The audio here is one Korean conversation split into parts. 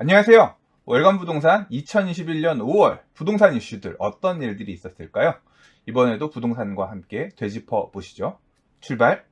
안녕하세요. 월간부동산 2021년 5월 부동산 이슈들 어떤 일들이 있었을까요? 이번에도 부동산과 함께 되짚어 보시죠. 출발!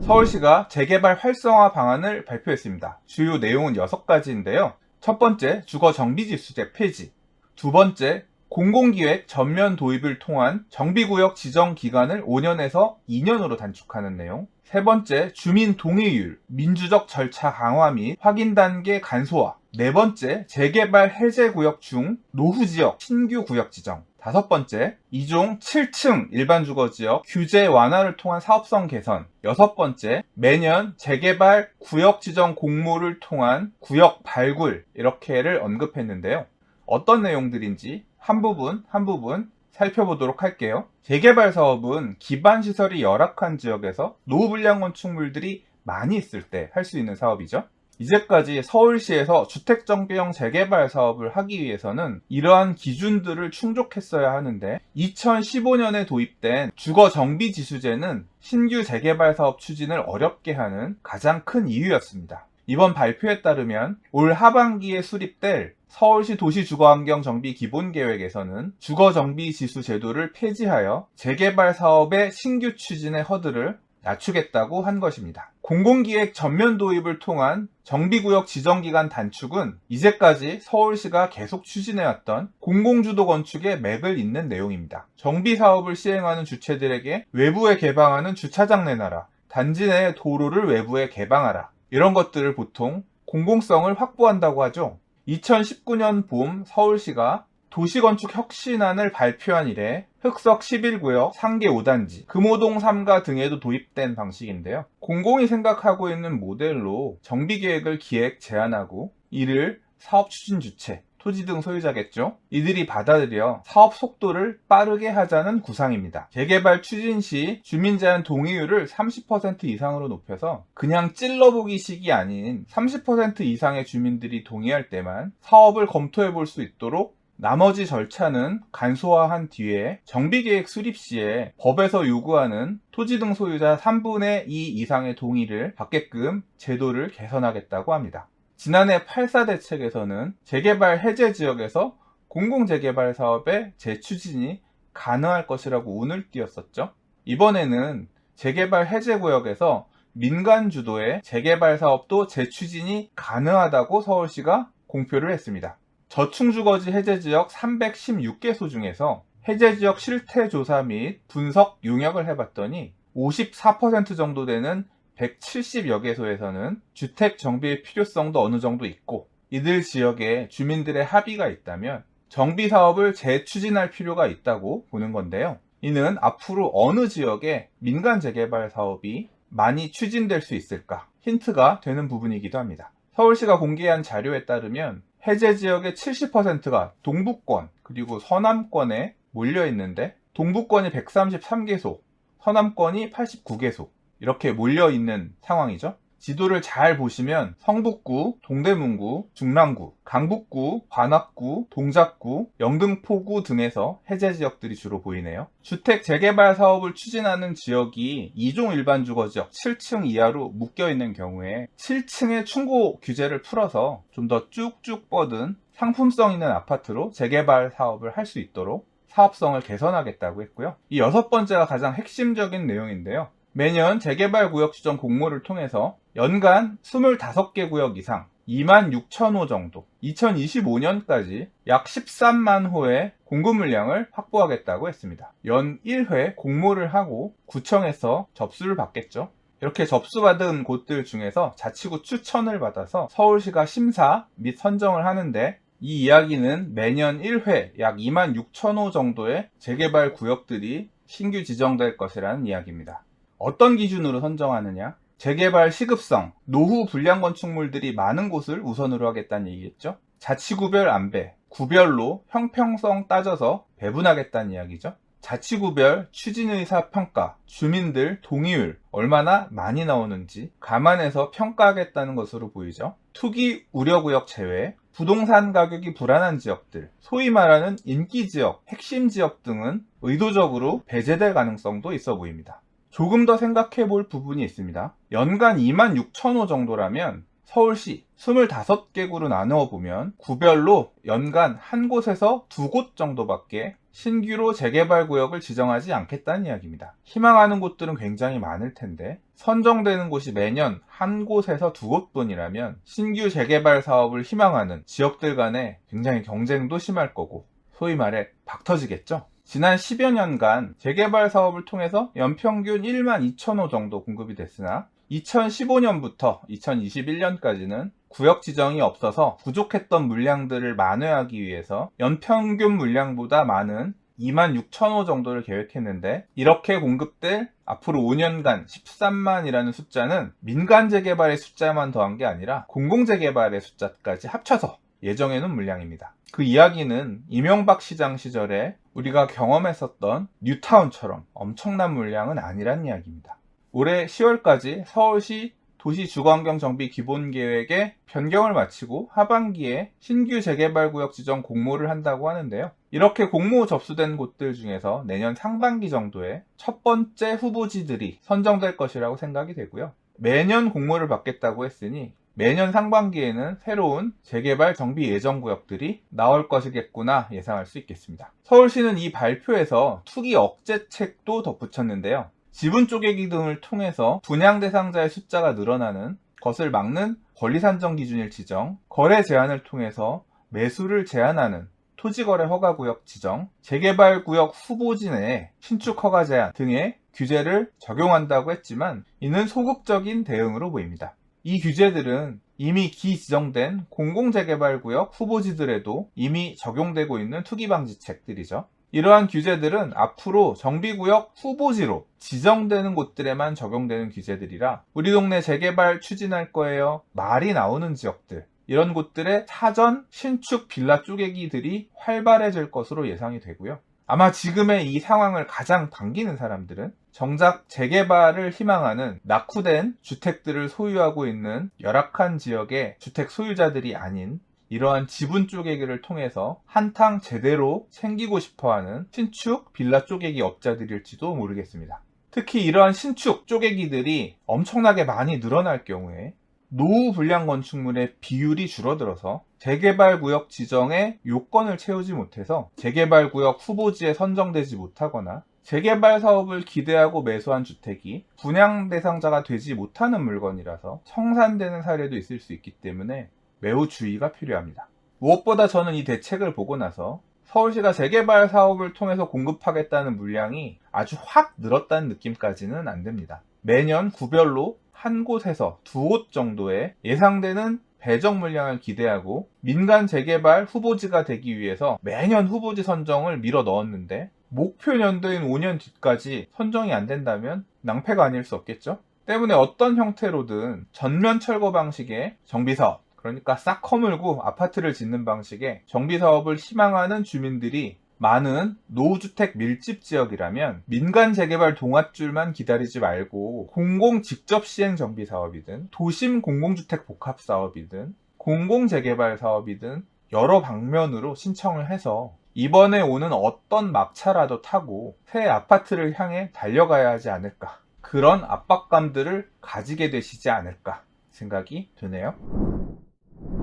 서울시가 재개발 활성화 방안을 발표했습니다. 주요 내용은 6가지인데요. 첫 번째, 주거 정비지수제 폐지. 두 번째, 공공기획 전면 도입을 통한 정비구역 지정 기간을 5년에서 2년으로 단축하는 내용. 세 번째, 주민 동의율, 민주적 절차 강화 및 확인 단계 간소화. 네 번째, 재개발 해제 구역 중 노후 지역 신규 구역 지정. 다섯 번째, 2종 7층 일반 주거지역 규제 완화를 통한 사업성 개선. 여섯 번째, 매년 재개발 구역 지정 공모를 통한 구역 발굴, 이렇게를 언급했는데요. 어떤 내용들인지 한 부분 살펴보도록 할게요. 재개발 사업은 기반 시설이 열악한 지역에서 노후 불량 건축물들이 많이 있을 때 할 수 있는 사업이죠. 이제까지 서울시에서 주택정비형 재개발 사업을 하기 위해서는 이러한 기준들을 충족했어야 하는데 2015년에 도입된 주거정비지수제는 신규 재개발 사업 추진을 어렵게 하는 가장 큰 이유였습니다. 이번 발표에 따르면 올 하반기에 수립될 서울시 도시주거환경정비 기본계획에서는 주거정비지수 제도를 폐지하여 재개발 사업의 신규 추진의 허들을 낮추겠다고 한 것입니다. 공공기획 전면 도입을 통한 정비구역 지정기간 단축은 이제까지 서울시가 계속 추진해왔던 공공주도 건축의 맥을 잇는 내용입니다. 정비사업을 시행하는 주체들에게 외부에 개방하는 주차장 내놔라, 단지 내 도로를 외부에 개방하라, 이런 것들을 보통 공공성을 확보한다고 하죠. 2019년 봄 서울시가 도시건축 혁신안을 발표한 이래 흑석 11구역, 상계 5단지, 금호동 3가 등에도 도입된 방식인데요. 공공이 생각하고 있는 모델로 정비계획을 기획, 제안하고 이를 사업 추진 주체, 토지 등 소유자겠죠. 이들이 받아들여 사업 속도를 빠르게 하자는 구상입니다. 재개발 추진 시 주민 제한 동의율을 30% 이상으로 높여서 그냥 찔러보기식이 아닌 30% 이상의 주민들이 동의할 때만 사업을 검토해 볼 수 있도록 나머지 절차는 간소화한 뒤에 정비계획 수립 시에 법에서 요구하는 토지 등 소유자 3분의 2 이상의 동의를 받게끔 제도를 개선하겠다고 합니다. 지난해 8.4 대책에서는 재개발 해제 지역에서 공공재개발 사업의 재추진이 가능할 것이라고 운을 띄웠었죠. 이번에는 재개발 해제 구역에서 민간 주도의 재개발 사업도 재추진이 가능하다고 서울시가 공표를 했습니다. 저층주거지 해제지역 316개소 중에서 해제지역 실태조사 및 분석 용역을 해봤더니 54% 정도 되는 170여 개소에서는 주택 정비의 필요성도 어느 정도 있고 이들 지역에 주민들의 합의가 있다면 정비 사업을 재추진할 필요가 있다고 보는 건데요. 이는 앞으로 어느 지역에 민간 재개발 사업이 많이 추진될 수 있을까 힌트가 되는 부분이기도 합니다. 서울시가 공개한 자료에 따르면 해제 지역의 70%가 동부권 그리고 서남권에 몰려 있는데 동부권이 133개소, 서남권이 89개소 이렇게 몰려있는 상황이죠. 지도를 잘 보시면 성북구, 동대문구, 중랑구, 강북구, 관악구, 동작구, 영등포구 등에서 해제 지역들이 주로 보이네요. 주택 재개발 사업을 추진하는 지역이 2종 일반 주거지역 7층 이하로 묶여있는 경우에 7층의 충고 규제를 풀어서 좀 더 쭉쭉 뻗은 상품성 있는 아파트로 재개발 사업을 할 수 있도록 사업성을 개선하겠다고 했고요. 이 6번째가 가장 핵심적인 내용인데요. 매년 재개발 구역 지정 공모를 통해서 연간 25개 구역 이상 26,000호 정도 2025년까지 약 13만 호의 공급 물량을 확보하겠다고 했습니다. 연 1회 공모를 하고 구청에서 접수를 받겠죠. 이렇게 접수받은 곳들 중에서 자치구 추천을 받아서 서울시가 심사 및 선정을 하는데 이 이야기는 매년 1회 약 26,000호 정도의 재개발 구역들이 신규 지정될 것이라는 이야기입니다. 어떤 기준으로 선정하느냐? 재개발 시급성, 노후 불량 건축물들이 많은 곳을 우선으로 하겠다는 얘기겠죠? 자치구별 안배, 구별로 형평성 따져서 배분하겠다는 이야기죠. 자치구별 추진의사 평가, 주민들 동의율 얼마나 많이 나오는지 감안해서 평가하겠다는 것으로 보이죠. 투기 우려구역 제외, 부동산 가격이 불안한 지역들, 소위 말하는 인기지역, 핵심지역 등은 의도적으로 배제될 가능성도 있어 보입니다. 조금 더 생각해 볼 부분이 있습니다. 연간 26,000호 정도라면 서울시 25개구로 나누어 보면 구별로 연간 한 곳에서 두 곳 정도밖에 신규로 재개발 구역을 지정하지 않겠다는 이야기입니다. 희망하는 곳들은 굉장히 많을 텐데 선정되는 곳이 매년 한 곳에서 두 곳뿐이라면 신규 재개발 사업을 희망하는 지역들 간에 굉장히 경쟁도 심할 거고 소위 말해 박터지겠죠. 지난 10여 년간 재개발 사업을 통해서 연평균 12,000호 정도 공급이 됐으나 2015년부터 2021년까지는 구역 지정이 없어서 부족했던 물량들을 만회하기 위해서 연평균 물량보다 많은 26,000호 정도를 계획했는데 이렇게 공급될 앞으로 5년간 13만이라는 숫자는 민간 재개발의 숫자만 더한 게 아니라 공공 재개발의 숫자까지 합쳐서 예정해 놓은 물량입니다. 그 이야기는 이명박 시장 시절에 우리가 경험했었던 뉴타운처럼 엄청난 물량은 아니란 이야기입니다. 올해 10월까지 서울시 도시주거환경정비 기본계획의 변경을 마치고 하반기에 신규 재개발구역 지정 공모를 한다고 하는데요. 이렇게 공모 접수된 곳들 중에서 내년 상반기 정도에 첫 번째 후보지들이 선정될 것이라고 생각이 되고요. 매년 공모를 받겠다고 했으니 매년 상반기에는 새로운 재개발 정비 예정 구역들이 나올 것이겠구나 예상할 수 있겠습니다. 서울시는 이 발표에서 투기 억제책도 덧붙였는데요. 지분 쪼개기 등을 통해서 분양 대상자의 숫자가 늘어나는 것을 막는 권리산정 기준일 지정, 거래 제한을 통해서 매수를 제한하는 토지거래 허가구역 지정, 재개발구역 후보지 내에 신축 허가 제한 등의 규제를 적용한다고 했지만 이는 소극적인 대응으로 보입니다. 이 규제들은 이미 기지정된 공공재개발구역 후보지들에도 이미 적용되고 있는 투기방지책들이죠. 이러한 규제들은 앞으로 정비구역 후보지로 지정되는 곳들에만 적용되는 규제들이라 우리 동네 재개발 추진할 거예요 말이 나오는 지역들, 이런 곳들의 사전 신축 빌라 쪼개기들이 활발해질 것으로 예상이 되고요. 아마 지금의 이 상황을 가장 당기는 사람들은 정작 재개발을 희망하는 낙후된 주택들을 소유하고 있는 열악한 지역의 주택 소유자들이 아닌 이러한 지분 쪼개기를 통해서 한탕 제대로 생기고 싶어하는 신축 빌라 쪼개기 업자들일지도 모르겠습니다. 특히 이러한 신축 쪼개기들이 엄청나게 많이 늘어날 경우에 노후 불량 건축물의 비율이 줄어들어서 재개발구역 지정의 요건을 채우지 못해서 재개발구역 후보지에 선정되지 못하거나 재개발 사업을 기대하고 매수한 주택이 분양 대상자가 되지 못하는 물건이라서 청산되는 사례도 있을 수 있기 때문에 매우 주의가 필요합니다. 무엇보다 저는 이 대책을 보고 나서 서울시가 재개발 사업을 통해서 공급하겠다는 물량이 아주 확 늘었다는 느낌까지는 안 듭니다. 매년 구별로 한 곳에서 두 곳 정도의 예상되는 배정 물량을 기대하고 민간 재개발 후보지가 되기 위해서 매년 후보지 선정을 밀어 넣었는데 목표 연도인 5년 뒤까지 선정이 안 된다면 낭패가 아닐 수 없겠죠? 때문에 어떤 형태로든 전면 철거 방식의 정비사업, 그러니까 싹 허물고 아파트를 짓는 방식의 정비사업을 희망하는 주민들이 많은 노후주택 밀집 지역이라면 민간 재개발 동아줄만 기다리지 말고 공공 직접 시행 정비 사업이든 도심 공공주택 복합 사업이든 공공 재개발 사업이든 여러 방면으로 신청을 해서 이번에 오는 어떤 막차라도 타고 새 아파트를 향해 달려가야 하지 않을까, 그런 압박감들을 가지게 되시지 않을까 생각이 드네요.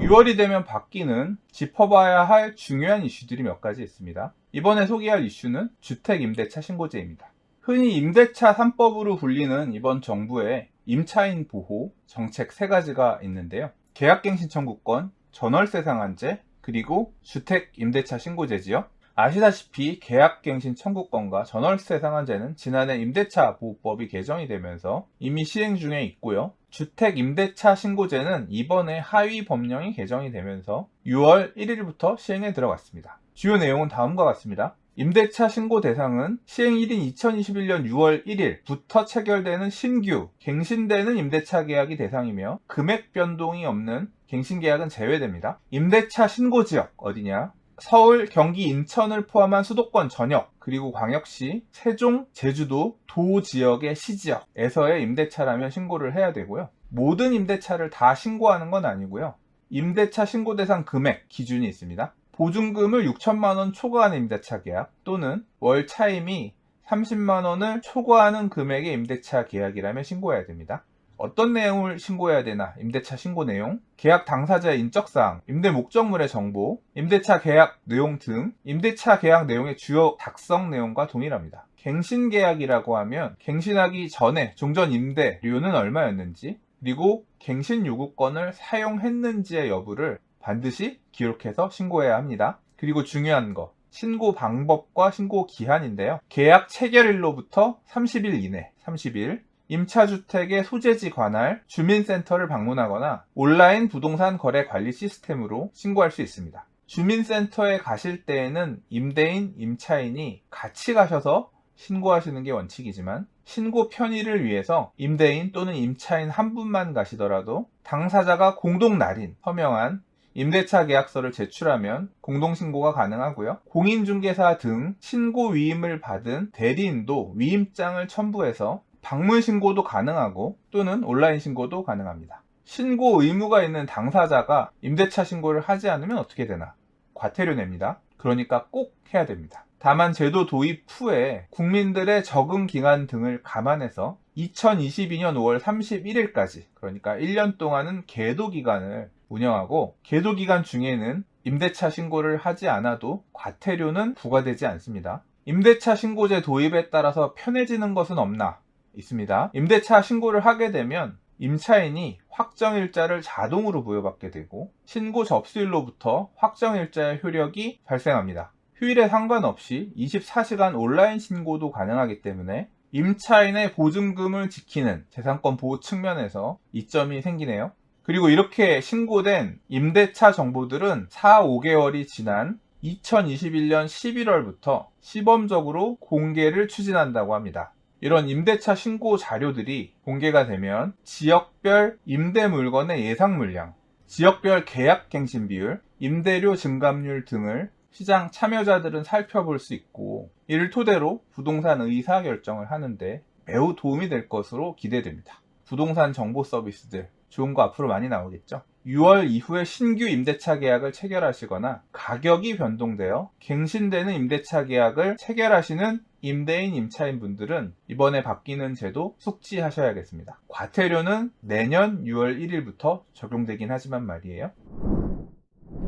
6월이 되면 바뀌는 짚어봐야 할 중요한 이슈들이 몇 가지 있습니다. 이번에 소개할 이슈는 주택임대차 신고제입니다. 흔히 임대차 3법으로 불리는 이번 정부의 임차인 보호 정책 3가지가 있는데요. 계약갱신 청구권, 전월세 상한제, 그리고 주택임대차 신고제지요. 아시다시피 계약갱신 청구권과 전월세 상한제는 지난해 임대차 보호법이 개정이 되면서 이미 시행 중에 있고요. 주택임대차 신고제는 이번에 하위 법령이 개정이 되면서 6월 1일부터 시행에 들어갔습니다. 주요 내용은 다음과 같습니다. 임대차 신고 대상은 시행일인 2021년 6월 1일부터 체결되는 신규, 갱신되는 임대차 계약이 대상이며 금액 변동이 없는 갱신계약은 제외됩니다. 임대차 신고지역 어디냐? 서울, 경기, 인천을 포함한 수도권 전역, 그리고 광역시, 세종, 제주도, 도 지역의 시지역에서의 임대차라면 신고를 해야 되고요. 모든 임대차를 다 신고하는 건 아니고요. 임대차 신고 대상 금액 기준이 있습니다. 보증금을 6천만 원 초과하는 임대차 계약 또는 월 차임이 30만 원을 초과하는 금액의 임대차 계약이라면 신고해야 됩니다. 어떤 내용을 신고해야 되나? 임대차 신고 내용, 계약 당사자의 인적사항, 임대 목적물의 정보, 임대차 계약 내용 등 임대차 계약 내용의 주요 작성 내용과 동일합니다. 갱신계약이라고 하면 갱신하기 전에 종전 임대료는 얼마였는지, 그리고 갱신 요구권을 사용했는지의 여부를 반드시 기록해서 신고해야 합니다. 그리고 중요한 거, 신고 방법과 신고 기한인데요. 계약 체결일로부터 30일 이내, 30일, 임차주택의 소재지 관할 주민센터를 방문하거나 온라인 부동산 거래 관리 시스템으로 신고할 수 있습니다. 주민센터에 가실 때에는 임대인, 임차인이 같이 가셔서 신고하시는 게 원칙이지만 신고 편의를 위해서 임대인 또는 임차인 한 분만 가시더라도 당사자가 공동 날인 서명한 임대차 계약서를 제출하면 공동신고가 가능하고요. 공인중개사 등 신고 위임을 받은 대리인도 위임장을 첨부해서 방문 신고도 가능하고 또는 온라인 신고도 가능합니다. 신고 의무가 있는 당사자가 임대차 신고를 하지 않으면 어떻게 되나? 과태료 냅니다. 그러니까 꼭 해야 됩니다. 다만 제도 도입 후에 국민들의 적응 기간 등을 감안해서 2022년 5월 31일까지 그러니까 1년 동안은 계도 기간을 운영하고 계도 기간 중에는 임대차 신고를 하지 않아도 과태료는 부과되지 않습니다. 임대차 신고제 도입에 따라서 편해지는 것은 없나? 있습니다. 임대차 신고를 하게 되면 임차인이 확정일자를 자동으로 부여받게 되고 신고 접수일로부터 확정일자의 효력이 발생합니다. 휴일에 상관없이 24시간 온라인 신고도 가능하기 때문에 임차인의 보증금을 지키는 재산권 보호 측면에서 이점이 생기네요. 그리고 이렇게 신고된 임대차 정보들은 4, 5개월이 지난 2021년 11월부터 시범적으로 공개를 추진한다고 합니다. 이런 임대차 신고 자료들이 공개가 되면 지역별 임대 물건의 예상 물량, 지역별 계약 갱신 비율, 임대료 증감률 등을 시장 참여자들은 살펴볼 수 있고 이를 토대로 부동산 의사 결정을 하는데 매우 도움이 될 것으로 기대됩니다. 부동산 정보 서비스들 좋은 거 앞으로 많이 나오겠죠. 6월 이후에 신규 임대차 계약을 체결하시거나 가격이 변동되어 갱신되는 임대차 계약을 체결하시는 임대인, 임차인 분들은 이번에 바뀌는 제도 숙지하셔야겠습니다. 과태료는 내년 6월 1일부터 적용되긴 하지만 말이에요.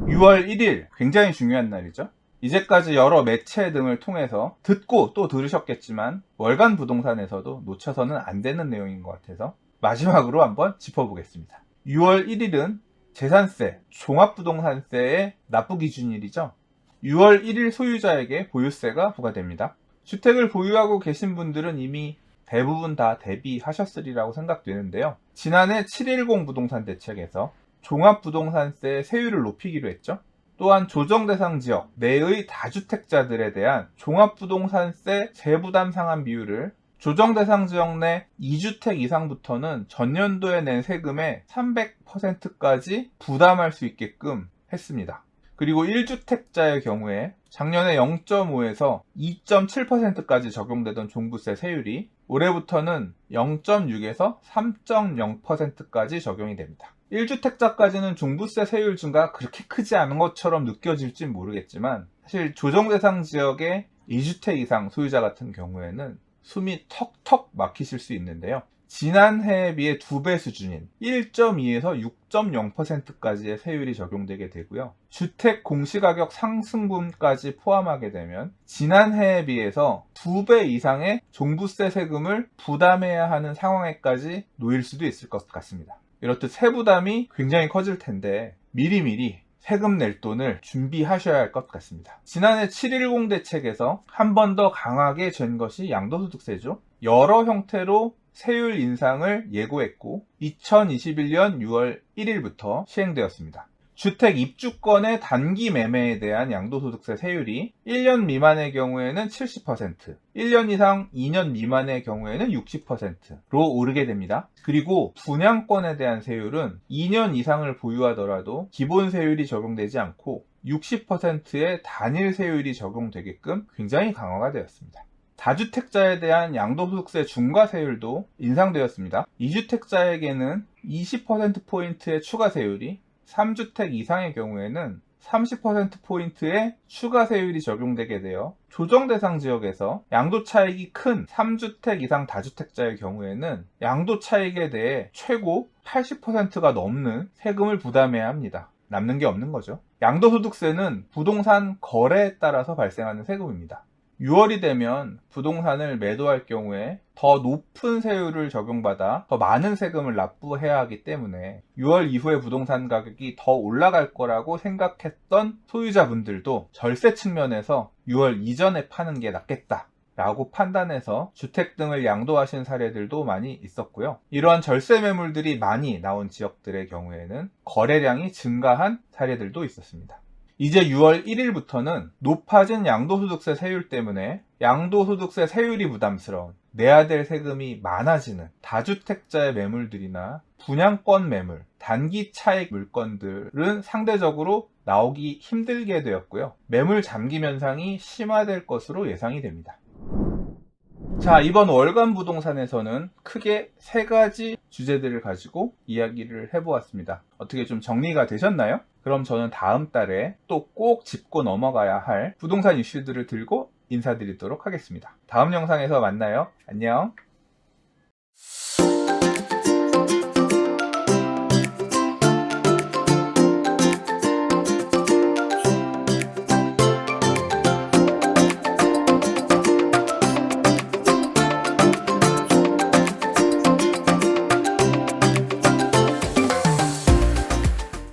6월 1일 굉장히 중요한 날이죠. 이제까지 여러 매체 등을 통해서 듣고 또 들으셨겠지만 월간 부동산에서도 놓쳐서는 안 되는 내용인 것 같아서 마지막으로 한번 짚어보겠습니다. 6월 1일은 재산세, 종합부동산세의 납부 기준일이죠. 6월 1일 소유자에게 보유세가 부과됩니다. 주택을 보유하고 계신 분들은 이미 대부분 다 대비하셨으리라고 생각되는데요. 지난해 710 부동산 대책에서 종합부동산세 세율을 높이기로 했죠. 또한 조정대상 지역 내의 다주택자들에 대한 종합부동산세 세부담 상한 비율을 조정대상 지역 내 2주택 이상부터는 전년도에 낸 세금의 300%까지 부담할 수 있게끔 했습니다. 그리고 1주택자의 경우에 작년에 0.5에서 2.7%까지 적용되던 종부세 세율이 올해부터는 0.6에서 3.0%까지 적용이 됩니다. 1주택자까지는 종부세 세율 증가가 그렇게 크지 않은 것처럼 느껴질지 모르겠지만 사실 조정대상 지역의 2주택 이상 소유자 같은 경우에는 숨이 턱턱 막히실 수 있는데요. 지난해에 비해 2배 수준인 1.2에서 6.0%까지의 세율이 적용되게 되고요. 주택 공시가격 상승분까지 포함하게 되면 지난해에 비해서 2배 이상의 종부세 세금을 부담해야 하는 상황에까지 놓일 수도 있을 것 같습니다. 이렇듯 세부담이 굉장히 커질 텐데 미리미리 세금 낼 돈을 준비하셔야 할 것 같습니다. 지난해 710 대책에서 한 번 더 강하게 잰 것이 양도소득세죠. 여러 형태로 세율 인상을 예고했고 2021년 6월 1일부터 시행되었습니다. 주택 입주권의 단기 매매에 대한 양도소득세 세율이 1년 미만의 경우에는 70%, 1년 이상 2년 미만의 경우에는 60%로 오르게 됩니다. 그리고 분양권에 대한 세율은 2년 이상을 보유하더라도 기본 세율이 적용되지 않고 60%의 단일 세율이 적용되게끔 굉장히 강화가 되었습니다. 다주택자에 대한 양도소득세 중과세율도 인상되었습니다. 2주택자에게는 20%포인트의 추가세율이, 3주택 이상의 경우에는 30%포인트의 추가세율이 적용되게 되어 조정대상 지역에서 양도차익이 큰 3주택 이상 다주택자의 경우에는 양도차익에 대해 최고 80%가 넘는 세금을 부담해야 합니다. 남는 게 없는 거죠. 양도소득세는 부동산 거래에 따라서 발생하는 세금입니다. 6월이 되면 부동산을 매도할 경우에 더 높은 세율을 적용받아 더 많은 세금을 납부해야 하기 때문에 6월 이후에 부동산 가격이 더 올라갈 거라고 생각했던 소유자분들도 절세 측면에서 6월 이전에 파는 게 낫겠다 라고 판단해서 주택 등을 양도하신 사례들도 많이 있었고요. 이러한 절세 매물들이 많이 나온 지역들의 경우에는 거래량이 증가한 사례들도 있었습니다. 이제 6월 1일부터는 높아진 양도소득세 세율 때문에 양도소득세 세율이 부담스러운, 내야 될 세금이 많아지는 다주택자의 매물들이나 분양권 매물, 단기 차익 물건들은 상대적으로 나오기 힘들게 되었고요. 매물 잠김 현상이 심화될 것으로 예상이 됩니다. 자, 이번 월간 부동산에서는 크게 3가지 주제들을 가지고 이야기를 해보았습니다. 어떻게 좀 정리가 되셨나요? 그럼 저는 다음 달에 또 꼭 짚고 넘어가야 할 부동산 이슈들을 들고 인사드리도록 하겠습니다. 다음 영상에서 만나요. 안녕.